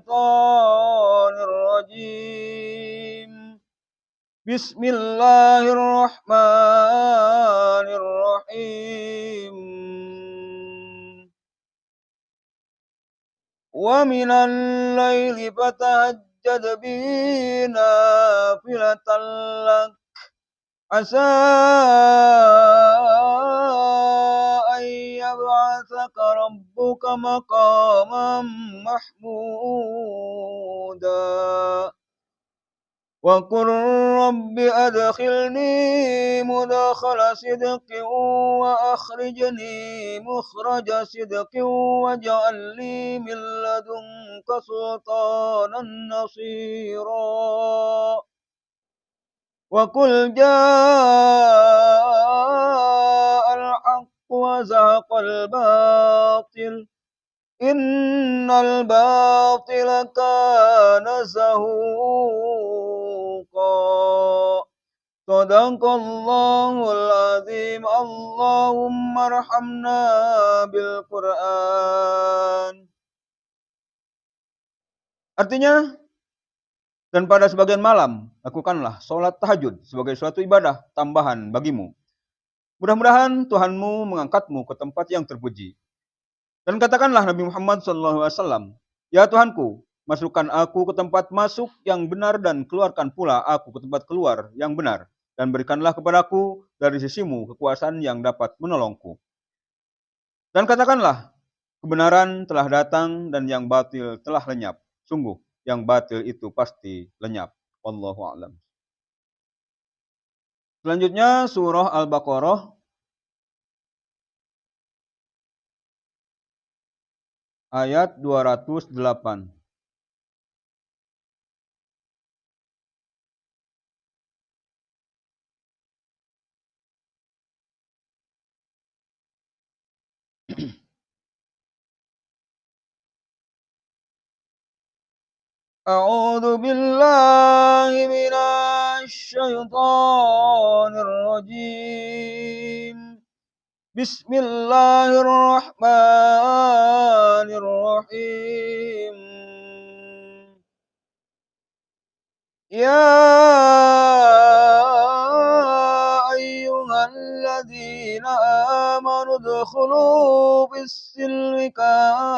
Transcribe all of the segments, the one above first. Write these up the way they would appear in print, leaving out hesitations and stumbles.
الشيطان الرجيم بسم الله الرحمن الرحيم ومن الليل فتهجد به نافلة لك عسى أن يبعثك ربك مقاما محمودا وقل رب أدخلني مدخل صدق وأخرجني مخرج صدق واجعل لي من لدنك سلطانا نصيرا وقل جاء الحق وزهق الباطل إن الباطل كان زهوقا صدق الله العظيم اللهم ارحمنا بالقرآن. Artinya, dan pada sebagian malam lakukanlah sholat tahajud sebagai suatu ibadah tambahan bagimu. Mudah-mudahan Tuhanmu mengangkatmu ke tempat yang terpuji. Dan katakanlah Nabi Muhammad SAW, ya Tuhanku, masukkan aku ke tempat masuk yang benar dan keluarkan pula aku ke tempat keluar yang benar. Dan berikanlah kepadaku dari sisimu kekuasaan yang dapat menolongku. Dan katakanlah, kebenaran telah datang dan yang batil telah lenyap. Sungguh, yang batil itu pasti lenyap. Wallahu a'lam. Selanjutnya surah Al-Baqarah ayat 208. A'udzu billahi minasy syaithanir rajim. Bismillahirrahmanirrahim. Ya ayyuhalladzina amanu udkhulu fis-silmi kaffah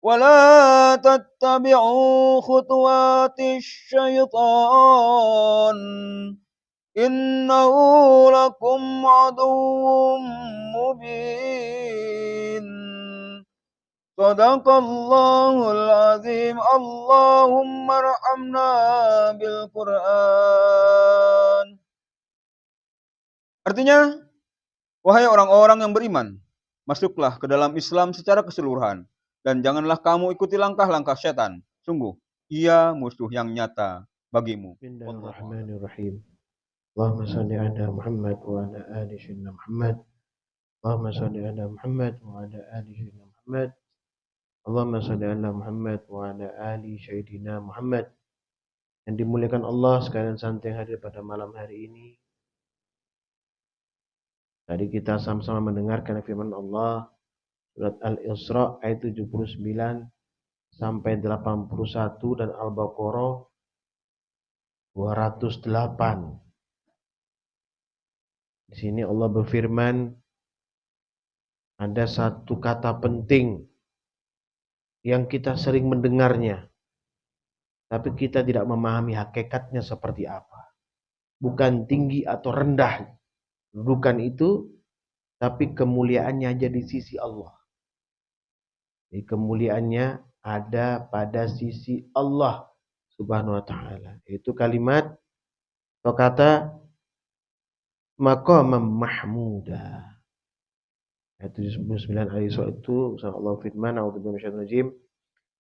ولا تتبعوا خطوات الشيطان إنه لكم عدو مبين صدق الله العظيم اللهم ارحمنا بالقرآن. Artinya, wahai orang-orang yang beriman, masuklah ke dalam Islam secara keseluruhan. Dan janganlah kamu ikuti langkah-langkah setan. Sungguh, ia musuh yang nyata bagimu. Bismillahirrahmanirrahim. Allahumma salli ala Muhammad wa ala ali sayyidina Muhammad. Allahumma salli ala Muhammad wa ala ali sayyidina Muhammad. Allahumma salli ala Muhammad wa ala ali sayyidina Muhammad. Yang dimuliakan Allah sekalian santai hadir pada malam hari ini. Tadi kita sama-sama mendengarkan firman Allah surat Al-Isra ayat 79 sampai 81 dan Al-Baqarah 208. Di sini Allah berfirman, ada satu kata penting yang kita sering mendengarnya, tapi kita tidak memahami hakikatnya seperti apa. Bukan tinggi atau rendah kedudukan itu, tapi kemuliaannya aja di sisi Allah. Jadi kemuliaannya ada pada sisi Allah Subhanahu wa ta'ala. Itu kalimat atau kata maqamam mahmuda. Ayat 79 Al-Isra itu Allah firman, a'udzu billahi minasyaitonir rajim.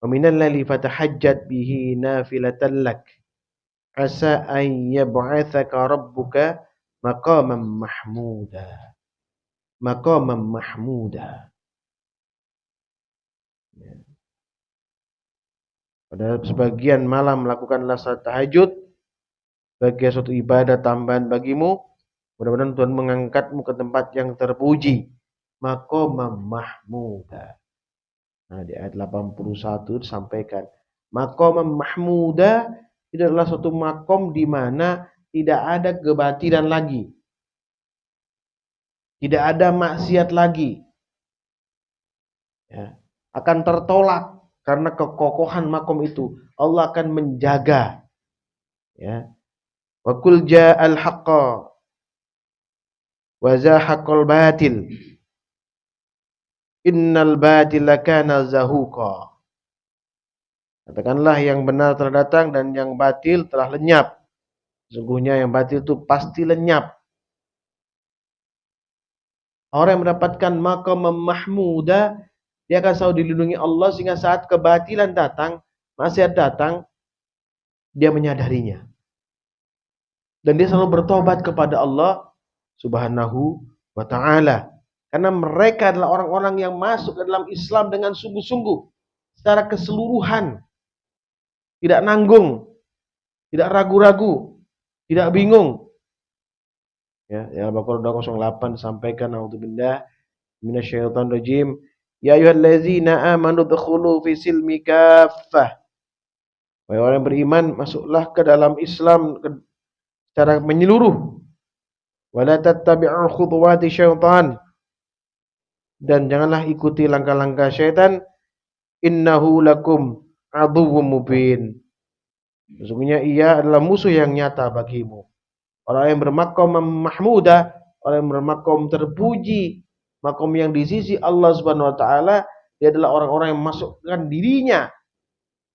Wa minal laili fatahajjat bihi nafilatan lak. Asa an yab'atsaka rabbuka maqamam mahmuda. Maqamam mahmuda. Pada sebagian malam melakukanlah salat tahajud sebagai suatu ibadah tambahan bagimu. Mudah-mudahan Tuhan mengangkatmu ke tempat yang terpuji. Maqamam mahmuda. Nah, di ayat 81 disampaikan, maqam mahmuda itu adalah suatu makom di mana tidak ada kebatilan lagi, tidak ada maksiat lagi, ya. Akan tertolak karena kekokohan makom itu. Allah akan menjaga, ya. Wa qul ja'al haqqa wa zahaqal batil innal batila kana zahuqa. Katakanlah yang benar telah datang dan yang batil telah lenyap. Sesungguhnya yang batil itu pasti lenyap. Orang yang mendapatkan maqam mahmuda, dia akan selalu dilindungi Allah sehingga saat kebatilan datang, maksiat datang, dia menyadarinya. Dan dia selalu bertobat kepada Allah Subhanahu wa ta'ala. Karena mereka adalah orang-orang yang masuk ke dalam Islam dengan sungguh-sungguh, secara keseluruhan. Tidak nanggung, tidak ragu-ragu, tidak bingung. Ya, Al-Baqarah 208 disampaikan, a'udzubillah minasyaitonir rajim. Ya ayyuhallazina amanu dkhulu fi silmi kaffah. Wahai orang yang beriman, masuklah ke dalam Islam secara menyeluruh. Wala tattabi'u khutuwati syaitan. Dan janganlah ikuti langkah-langkah syaitan. Innahu lakum aduwwum mubin. Sesungguhnya ia adalah musuh yang nyata bagimu. Orang yang bermakom mahmudah, orang yang bermakom terpuji, makom yang di sisi Allah Subhanahu wa taala, dia adalah orang-orang yang masukkan dirinya,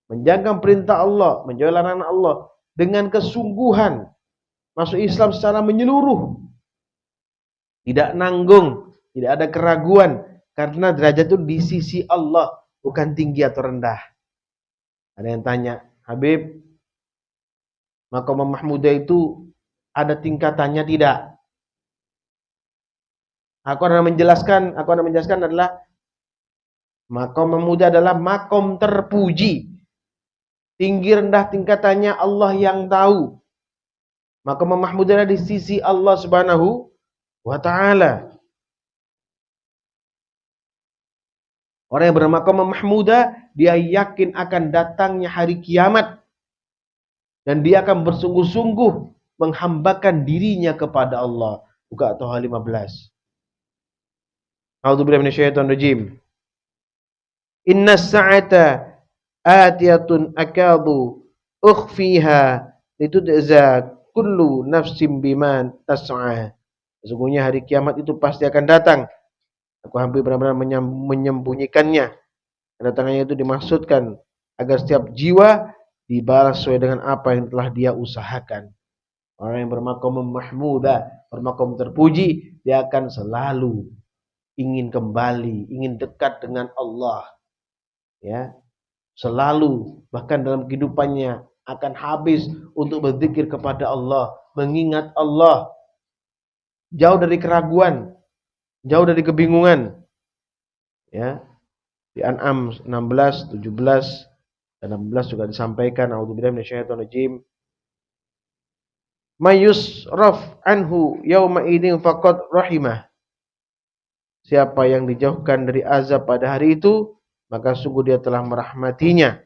menjaga perintah Allah, menjauhi larangan Allah dengan kesungguhan, masuk Islam secara menyeluruh, tidak nanggung, tidak ada keraguan, karena derajat itu di sisi Allah, bukan tinggi atau rendah. Ada yang tanya, Habib, makom mahmudah itu ada tingkatannya tidak? Aku akan menjelaskan adalah makom mahmudah adalah makom terpuji. Tinggi rendah tingkatannya Allah yang tahu. Makom mahmudah di sisi Allah Subhanahu wa taala. Orang yang bermakom mahmudah, dia yakin akan datangnya hari kiamat. Dan dia akan bersungguh-sungguh menghambakan dirinya kepada Allah. Buka Toha 15. A'udzubillahi minasyaitonir rajim. Innas sa'ata atiyatun akadu ukhfiha litujza kullu nafsin bima tas'a. Sesungguhnya hari kiamat itu pasti akan datang. Aku hampir benar-benar menyembunyikannya. Kedatangannya itu dimaksudkan agar setiap jiwa dibalas sesuai dengan apa yang telah dia usahakan. Orang yang bermakom mahmudah, bermakom terpuji, dia akan selalu ingin kembali, ingin dekat dengan Allah. Ya, selalu, bahkan dalam kehidupannya akan habis untuk berzikir kepada Allah, mengingat Allah, jauh dari keraguan, jauh dari kebingungan. Ya, di An'am 16, 17 dan 16 juga disampaikan, a'udzubillahi minasyaitonir rajim. Mayusraf anhu yauma idzin faqad rahimah. Siapa yang dijauhkan dari azab pada hari itu, maka sungguh dia telah merahmatinya.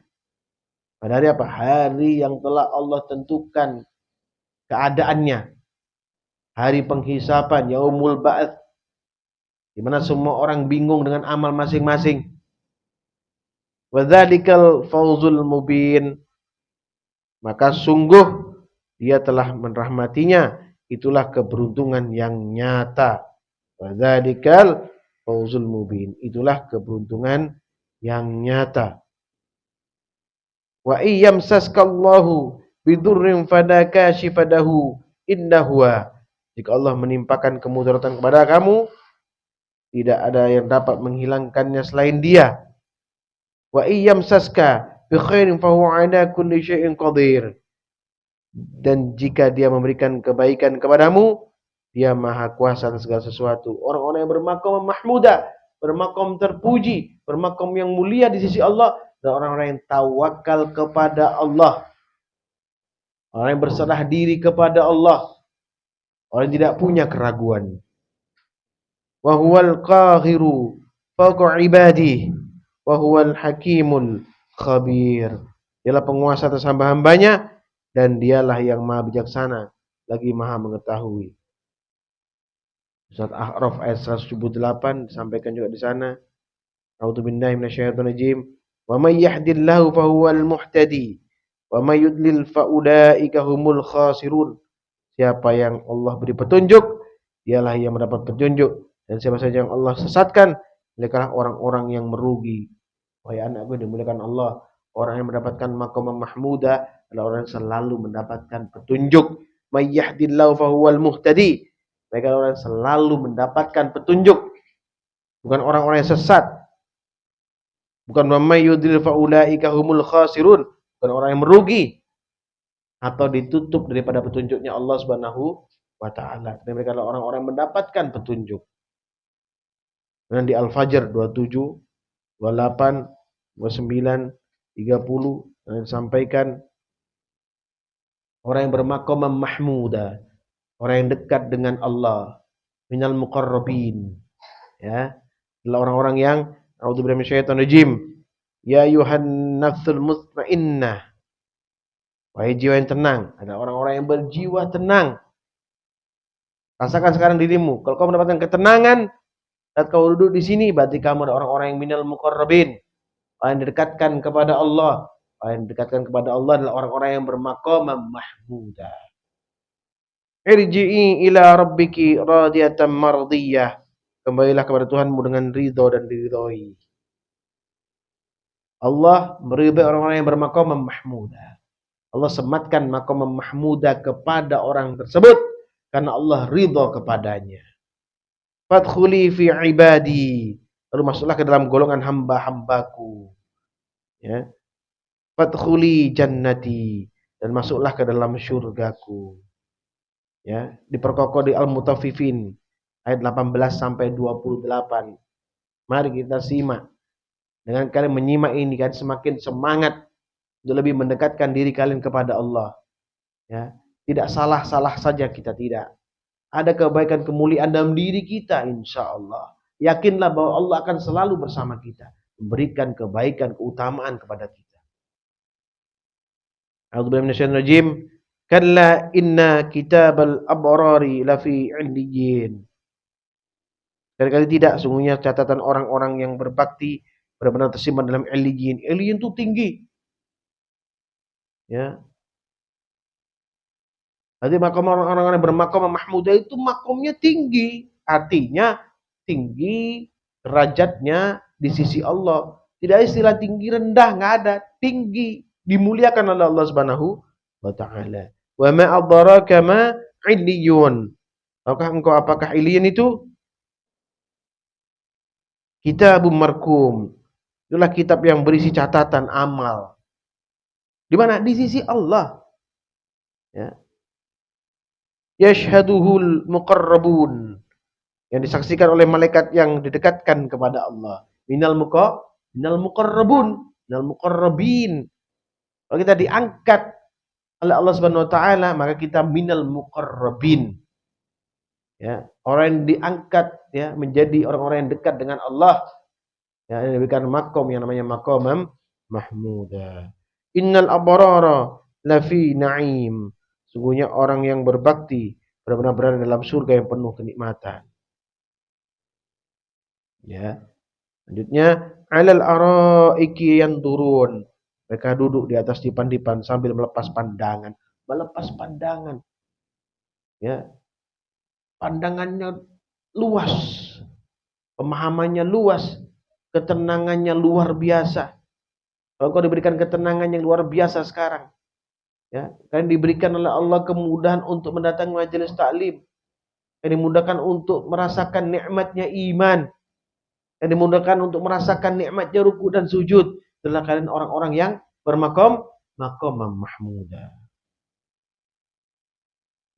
Pada hari apa? Hari yang telah Allah tentukan keadaannya. Hari penghisapan, yaumul ba'ats, di mana semua orang bingung dengan amal masing-masing. Wa dzalikal fawzul mubin. Maka sungguh dia telah merahmatinya, itulah keberuntungan yang nyata. Wa dzalikal fawzul mubin. Itulah keberuntungan yang nyata. Wa iyyamsaskallahu bidurrin fala kashifadahu innahuwa. Jika Allah menimpakan kemudaratan kepada kamu, tidak ada yang dapat menghilangkannya selain Dia. Wa iyyamsaska bi khairin fa huwa 'ala kulli syai'in qadir. Dan jika Dia memberikan kebaikan kepadamu, Dia maha kuasa atas segala sesuatu. Orang-orang yang bermakom mahmudah, bermakom terpuji, bermakom yang mulia di sisi Allah, dan orang-orang yang tawakal kepada Allah, orang yang berserah diri kepada Allah, orang yang tidak punya keraguan. Wa huwal qahiru fawqa ibadihi. wa huwal hakimul khabir. Dialah penguasa atas hamba-hambanya dan dialah yang maha bijaksana lagi maha mengetahui. Surat A'raf ayat 178 disampaikan juga di sana. A'udzubillahi minasyaitonirrajim. Wa may yahdillahu fahuwal muhtadi wa may yudlil faulaika humul khasirun. Siapa yang Allah beri petunjuk, dialah yang mendapat petunjuk, dan siapa saja yang Allah sesatkan, mereka orang-orang yang merugi. Wahai anakku dimuliakan Allah, orang yang mendapatkan maqam mahmuda adalah orang yang selalu mendapatkan petunjuk. May yahdillahu fahuwal muhtadi. Mereka orang yang selalu mendapatkan petunjuk, bukan orang-orang yang sesat. Bukan wa may yudlil faulaika humul khasirun, bukan orang yang merugi atau ditutup daripada petunjuknya Allah Subhanahu wa taala. Dan mereka adalah orang-orang yang mendapatkan petunjuk. Dan di Al-Fajr 27, 28, 29, 30 dan disampaikan orang yang bermaqam mahmuda, orang yang dekat dengan Allah, minal muqarrabin, ya, adalah orang-orang yang a'udzubillahi minasyaitonirrajim. Ya ayyuhan nafsul mutmainnah. Wahai jiwa yang tenang, ada orang-orang yang berjiwa tenang. Rasakan sekarang dirimu, kalau kau mendapatkan ketenangan saat kau duduk di sini, berarti kamu ada orang-orang yang minal muqarrabin, orang yang didekatkan kepada Allah. Orang yang didekatkan kepada Allah adalah orang-orang yang bermaqam mahmuda. Irji'i ila rabbiki radiyatan mardiyah. Kembalilah kepada Tuhanmu dengan ridho dan diridhoi. Allah meridhai orang-orang yang bermaqam mahmuda. Allah sematkan maqam mahmuda kepada orang tersebut karena Allah ridha kepadanya. Fadkhuli fi ibadi. Lalu masuklah ke dalam golongan hamba-hambaku. Ya. Fadkhuli jannati. Dan masuklah ke dalam syurgaku. Ya, diperkokoh di Al-Mutaffifin ayat 18 sampai 28. Mari kita simak. Dengan kalian menyimak ini, kalian semakin semangat untuk lebih mendekatkan diri kalian kepada Allah. Ya, tidak salah-salah saja kita, tidak. Ada kebaikan kemuliaan dalam diri kita, insya Allah. Yakinlah bahwa Allah akan selalu bersama kita, memberikan kebaikan, keutamaan kepada kita. A'udzubillahi minasyaitonirrajim. Kalla inna kitabal abrari lafi 'illiyyin. Sekali-kali tidak, sungguhnya catatan orang-orang yang berbakti benar-benar tersimpan dalam 'illiyyin. 'Illiyyin itu tinggi. Ya. Jadi makom orang-orang yang bermakom mahmuda itu makomnya tinggi. Artinya tinggi derajatnya di sisi Allah. Tidak istilah tinggi rendah, nggak ada. Tinggi, dimuliakan oleh Allah Subhanahu wa taala. Wa ma adraka ma 'illiyun. Apakah Illiyun itu? Kitabum markum. Itulah kitab yang berisi catatan amal. Di mana? Di sisi Allah. Ya. Yashhaduhul muqarrabun. Yang disaksikan oleh malaikat yang didekatkan kepada Allah. Minal muqarrabun, minal muqarrabin. Kalau kita diangkat oleh Allah Subhanahu wa taala, maka kita minal muqarrabin. Ya, orang yang diangkat ya menjadi orang-orang yang dekat dengan Allah. Ya, ini diberikan makom yang namanya maqam mahmuda. Innal abrara lafi na'im. Sungguhnya orang yang berbakti benar-benar berada dalam surga yang penuh kenikmatan. Ya. Selanjutnya, alal araiki yanturun. Mereka duduk di atas dipan-dipan sambil melepas pandangan. Melepas pandangan. Ya. Pandangannya luas. Pemahamannya luas. Ketenangannya luar biasa. Kalau kau diberikan ketenangan yang luar biasa sekarang. Ya, kan diberikan oleh Allah kemudahan untuk mendatangi majelis taklim. Kan dimudahkan untuk merasakan nikmatnya iman. Kan dimudahkan untuk merasakan nikmatnya ruku dan sujud. Itulah kalian orang-orang yang bermaqam mahmuda.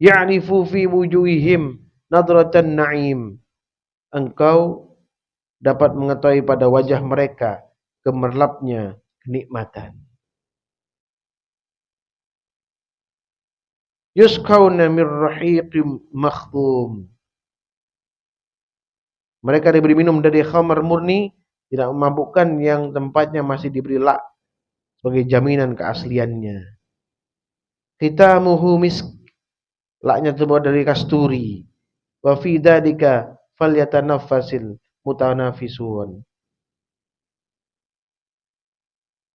Ya'rifu fi wujuhihim nadratan na'im. Engkau dapat mengetahui pada wajah mereka gemerlapnya kenikmatan. Yusqawna min rahiqim makhtum. Mereka diberi minum dari khamar murni tidak memabukkan yang tempatnya masih diberi lak sebagai jaminan keasliannya. Khitamuhu misk, laknya terbuat dari kasturi. Wa fi dzalika falyatanaffasil mutanafisun.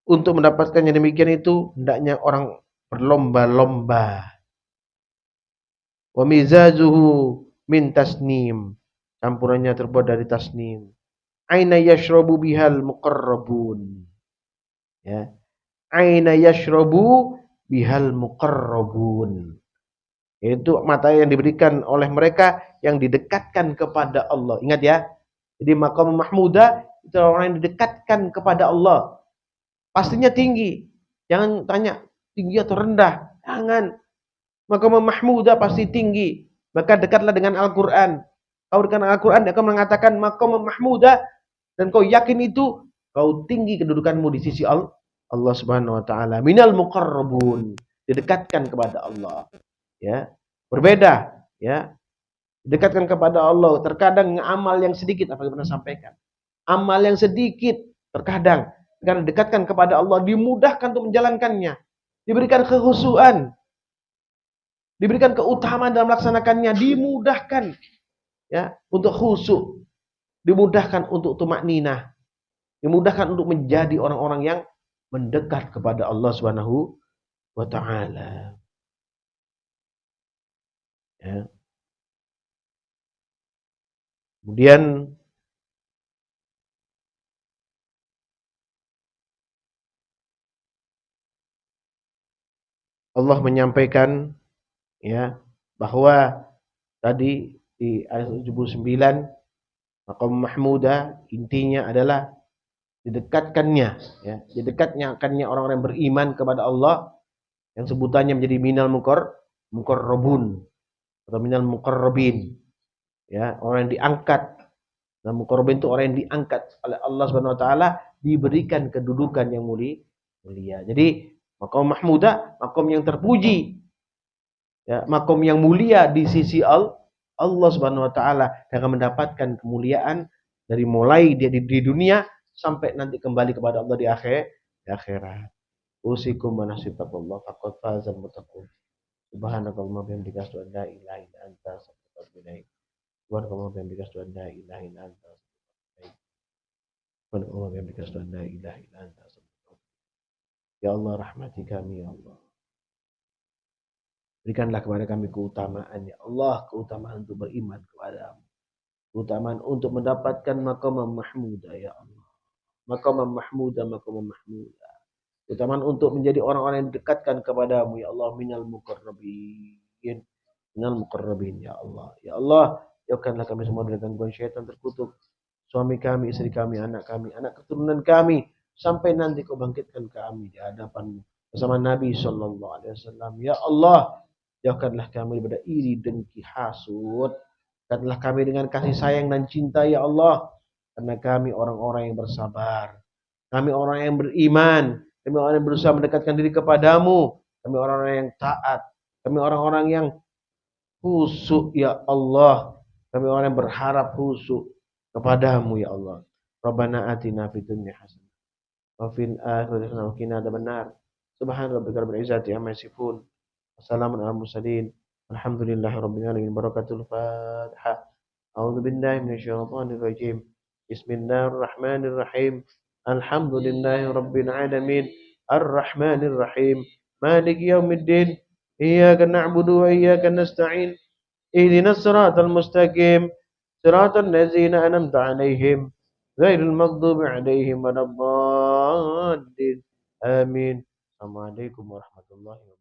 Untuk mendapatkannya demikian itu hendaknya orang berlomba-lomba. Wa mizajuhu min tasnim, campurannya terbuat dari tasnim. Aina yashrabu bihal muqarrabun. Ya. Aina yashrabu bihal muqarrabun. Itu mata yang diberikan oleh mereka yang didekatkan kepada Allah. Ingat ya. Jadi maqam mahmudah itu orang yang didekatkan kepada Allah. Pastinya tinggi. Jangan tanya tinggi atau rendah. Jangan. Maqam mahmudah pasti tinggi. Maka dekatlah dengan Al-Quran. Kau dengan Al-Quran dia akan mengatakan maqam mahmudah, dan kau yakin itu kau tinggi kedudukanmu di sisi Allah Subhanahu wa taala. Minal muqarrabun, didekatkan kepada Allah. Ya. Berbeda, ya. Didekatkan kepada Allah. Terkadang amal yang sedikit, apa yang pernah sampaikan. Amal yang sedikit terkadang karena didekatkan kepada Allah dimudahkan untuk menjalankannya. Diberikan kekhusyuan. Diberikan keutamaan dalam melaksanakannya, dimudahkan ya untuk khusyuk, dimudahkan untuk tumakninah, dimudahkan untuk menjadi orang-orang yang mendekat kepada Allah Subhanahu wa taala. Ya. Kemudian Allah menyampaikan ya bahwa tadi di ayat 79 maqam mahmudah intinya adalah didekatkannya ya, didekatkannya orang-orang yang beriman kepada Allah yang sebutannya menjadi minal muqarrabun atau minal muqarrabin ya, orang yang diangkat. Nah, muqarrabin itu orang yang diangkat oleh Allah Subhanahu wa taala, diberikan kedudukan yang mulia. Jadi maqam mahmudah, maqam yang terpuji. Ya, maqam yang mulia di sisi Allah Subhanahu wa taala, dengan mendapatkan kemuliaan dari mulai dia di dunia sampai nanti kembali kepada Allah di akhirat. Usikum wa nasibakallah faqad fazal muttaqun. Subhanakallahumma bihamdika asyhadu an la ilaha illa anta astaghfiruka wa atubu ilaik. Subhanakallahumma bihamdika asyhadu an la ilaha illa anta astaghfiruka wa atubu ilaik. Subhanakallahumma bihamdika asyhadu an la ilaha illa anta astaghfiruka wa atubu ilaik. Ya Allah, rahmati kami ya Allah. Berikanlah kepada kami keutamaan ya Allah, keutamaan untuk beriman kepadamu, keutamaan untuk mendapatkan maqam mahmudah ya Allah, maqam mahmudah, keutamaan untuk menjadi orang-orang yang didekatkan kepadamu ya Allah, minal muqarrabin ya Allah. Ya Allah, jauhkanlah kami semua dari gangguan syaitan terkutuk, suami kami, istri kami, anak keturunan kami, sampai nanti kau bangkitkan kami di hadapanmu bersama Nabi sallallahu alaihi wasallam. Ya Allah, jauhkanlah kami daripada iri, dengki, hasud. Dekatlah kami dengan kasih sayang dan cinta ya Allah. Karena kami orang-orang yang bersabar. Kami orang yang beriman. Kami orang yang berusaha mendekatkan diri kepadamu. Kami orang-orang yang taat. Kami orang-orang yang khusyuk ya Allah. Kami orang yang berharap khusyuk kepadamu ya Allah. Rabbana atina fid dunya hasanah wa fil akhirati hasanah wa qina adzabannar. Subhana rabbika rabbil izzati amma yasifun. Wassalamun ala mursalin. Alhamdulillahi rabbil alamin. Barakatul Fatihah. A'udzu billahi minasyaitonir rajim. Bismillahirrahmanirrahim. Alhamdulillahi rabbil alamin. Arrahmanir rahim. Maliki yaumiddin. Iyyaka na'budu wa iyyaka nasta'in. Ihdinas siratal mustaqim. Siratal ladzina an'amta 'alaihim ghairil maghdubi 'alaihim waladdallin. Amin. Assalamualaikum warahmatullahi wabarakatuh.